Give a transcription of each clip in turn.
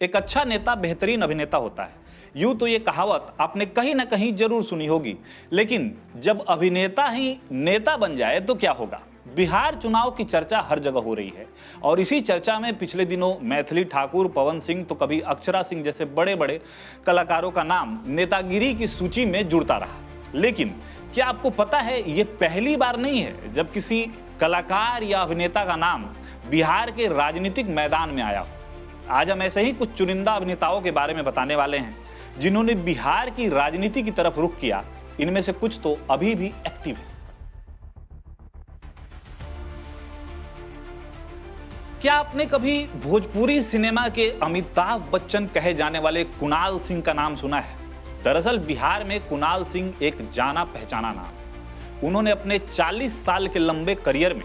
एक अच्छा नेता बेहतरीन अभिनेता होता है। यूं तो ये कहावत आपने कहीं ना कहीं जरूर सुनी होगी, लेकिन जब अभिनेता ही नेता बन जाए तो क्या होगा। बिहार चुनाव की चर्चा हर जगह हो रही है और इसी चर्चा में पिछले दिनों मैथिली ठाकुर, पवन सिंह तो कभी अक्षरा सिंह जैसे बड़े बड़े कलाकारों का नाम नेतागिरी की सूची में जुड़ता रहा। लेकिन क्या आपको पता है, ये पहली बार नहीं है जब किसी कलाकार या अभिनेता का नाम बिहार के राजनीतिक मैदान में आया हो। आज हम ऐसे ही कुछ चुनिंदा अभिनेताओं के बारे में बताने वाले हैं जिन्होंने बिहार की राजनीति की तरफ रुख किया। इनमें से कुछ तो अभी भी एक्टिव है। क्या आपने कभी भोजपुरी सिनेमा के अमिताभ बच्चन कहे जाने वाले कुणाल सिंह का नाम सुना है? दरअसल बिहार में कुणाल सिंह एक जाना पहचाना नाम। उन्होंने अपने 40 साल के लंबे करियर में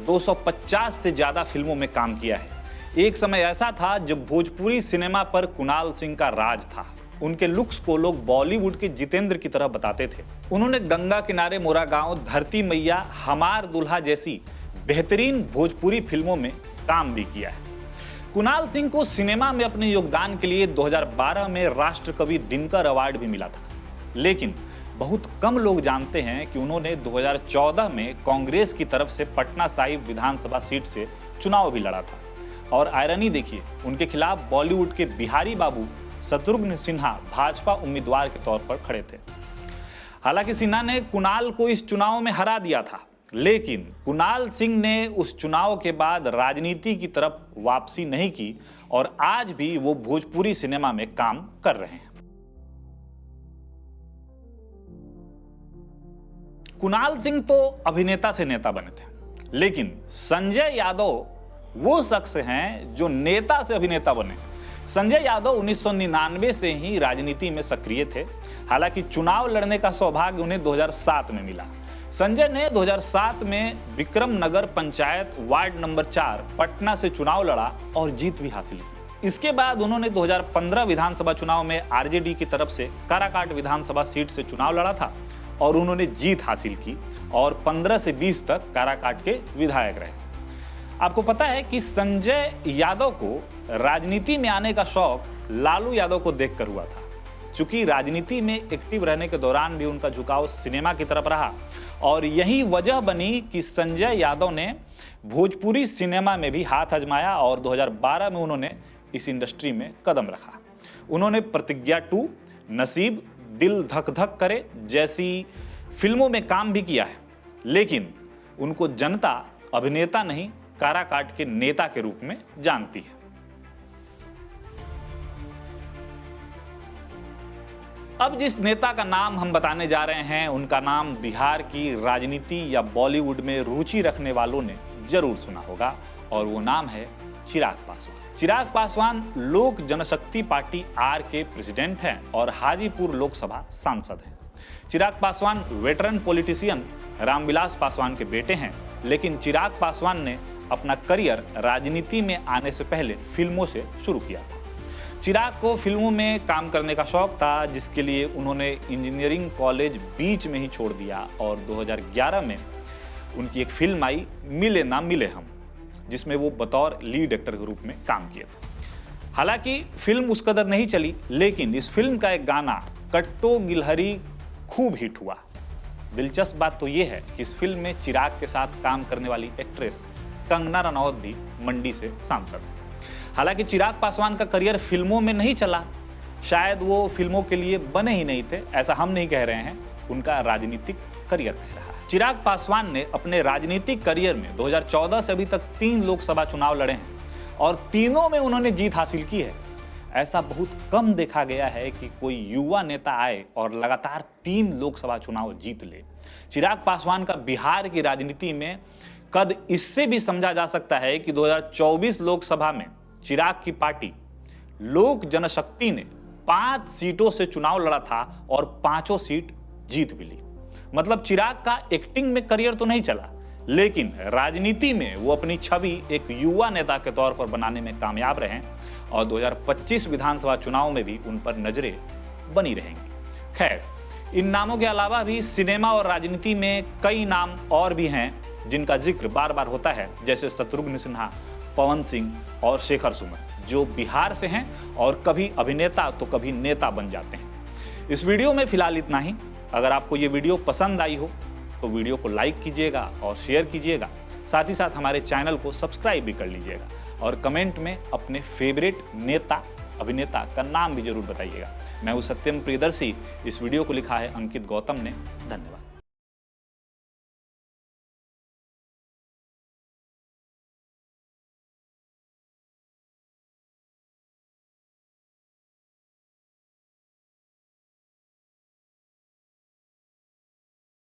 250 से ज्यादा फिल्मों में काम किया है। एक समय ऐसा था जब भोजपुरी सिनेमा पर कुणाल सिंह का राज था। उनके लुक्स को लोग बॉलीवुड के जितेंद्र की तरह बताते थे। उन्होंने गंगा किनारे मोरा गांव, धरती मैया, हमार दुल्हा जैसी बेहतरीन भोजपुरी फिल्मों में काम भी किया है। कुणाल सिंह को सिनेमा में अपने योगदान के लिए 2012 में राष्ट्रकवि दिनकर अवार्ड भी मिला था। लेकिन बहुत कम लोग जानते हैं कि उन्होंने 2014 में कांग्रेस की तरफ से पटना साहिब विधानसभा सीट से चुनाव भी लड़ा था। और आयरनी देखिए, उनके खिलाफ बॉलीवुड के बिहारी बाबू शत्रुघ्न सिन्हा भाजपा उम्मीदवार के तौर पर खड़े थे। हालांकि सिन्हा ने कुणाल को इस चुनाव में हरा दिया था, लेकिन कुणाल सिंह ने उस चुनाव के बाद राजनीति की तरफ वापसी नहीं की और आज भी वो भोजपुरी सिनेमा में काम कर रहे हैं। कुणाल सिंह तो अभिनेता से नेता बने थे, लेकिन संजय यादव वो शख्स हैं जो नेता से अभिनेता बने। संजय यादव 1999 से ही राजनीति में सक्रिय थे। हालांकि चुनाव लड़ने का सौभाग्य उन्हें 2007 में मिला। संजय ने 2007 में विक्रम नगर पंचायत वार्ड नंबर 4 पटना से चुनाव लड़ा और जीत भी हासिल की। इसके बाद उन्होंने 2015 विधानसभा चुनाव में आरजेडी की तरफ से काराकाट विधानसभा सीट से चुनाव लड़ा था और उन्होंने जीत हासिल की और 15 से 20 तक काराकाट के विधायक रहे। आपको पता है कि संजय यादव को राजनीति में आने का शौक लालू यादव को देखकर हुआ था। चूंकि राजनीति में एक्टिव रहने के दौरान भी उनका झुकाव सिनेमा की तरफ रहा और यही वजह बनी कि संजय यादव ने भोजपुरी सिनेमा में भी हाथ आजमाया और 2012 में उन्होंने इस इंडस्ट्री में कदम रखा। उन्होंने प्रतिज्ञा 2, नसीब, दिल धक धक करे जैसी फिल्मों में काम भी किया है, लेकिन उनको जनता अभिनेता नहीं काराकाट के नेता के रूप में जानती है। अब जिस नेता का नाम हम बताने जा रहे हैं, उनका नाम बिहार की राजनीति या बॉलीवुड में रुचि रखने वालों ने जरूर सुना होगा और वो नाम है चिराग पासवान। चिराग पासवान लोक जनशक्ति पार्टी आर के प्रेसिडेंट हैं और हाजीपुर लोकसभा सांसद हैं। चिराग पासवान वेटरन पॉलिटिशियन रामविलास पासवान के बेटे हैं, लेकिन चिराग पासवान ने अपना करियर राजनीति में आने से पहले फिल्मों से शुरू किया था। चिराग को फिल्मों में काम करने का शौक था, जिसके लिए उन्होंने इंजीनियरिंग कॉलेज बीच में ही छोड़ दिया और 2011 में उनकी एक फिल्म आई मिले ना मिले हम, जिसमें वो बतौर लीड एक्टर के रूप में काम किए थे। हालांकि फिल्म उस कदर नहीं चली, लेकिन इस फिल्म का एक गाना कट्टो गिलहरी खूब हिट हुआ। दिलचस्प बात तो ये है कि इस फिल्म में चिराग के साथ काम करने वाली एक्ट्रेस कंगना रनौत भी मंडी से सांसद है। हालांकि चिराग पासवान का करियर फिल्मों में नहीं चला, शायद वो फिल्मों के लिए बने ही नहीं थे, ऐसा हम नहीं कह रहे हैं, उनका राजनीतिक करियर रहा। चिराग पासवान ने अपने राजनीतिक करियर में 2014 से अभी तक 3 लोकसभा चुनाव लड़े हैं और तीनों में उन्होंने जीत हासिल की है। ऐसा बहुत कम देखा गया है कि कोई युवा नेता आए और लगातार 3 लोकसभा चुनाव जीत ले। चिराग पासवान का बिहार की राजनीति में कद इससे भी समझा जा सकता है कि 2024 लोकसभा में चिराग की पार्टी लोक जनशक्ति ने 5 सीटों से चुनाव लड़ा था और 5 सीट जीत भी ली। मतलब चिराग का एक्टिंग में करियर तो नहीं चला, लेकिन राजनीति में वो अपनी छवि एक युवा नेता के तौर पर बनाने में कामयाब रहे और 2025 विधानसभा चुनाव में भी उन पर नजरें बनी रहेंगी। खैर, इन नामों के अलावा भी सिनेमा और राजनीति में कई नाम और भी हैं जिनका जिक्र बार बार होता है, जैसे शत्रुघ्न सिन्हा, पवन सिंह और शेखर सुमन। जो बिहार से हैं और कभी अभिनेता तो कभी नेता बन जाते हैं। इस वीडियो में फिलहाल इतना ही। अगर आपको ये वीडियो पसंद आई हो तो वीडियो को लाइक कीजिएगा और शेयर कीजिएगा। साथ ही साथ हमारे चैनल को सब्सक्राइब भी कर लीजिएगा और कमेंट में अपने फेवरेट नेता अभिनेता का नाम भी जरूर बताइएगा। मैं हूं सत्यम प्रियदर्शी। इस वीडियो को लिखा है अंकित गौतम ने। धन्यवाद।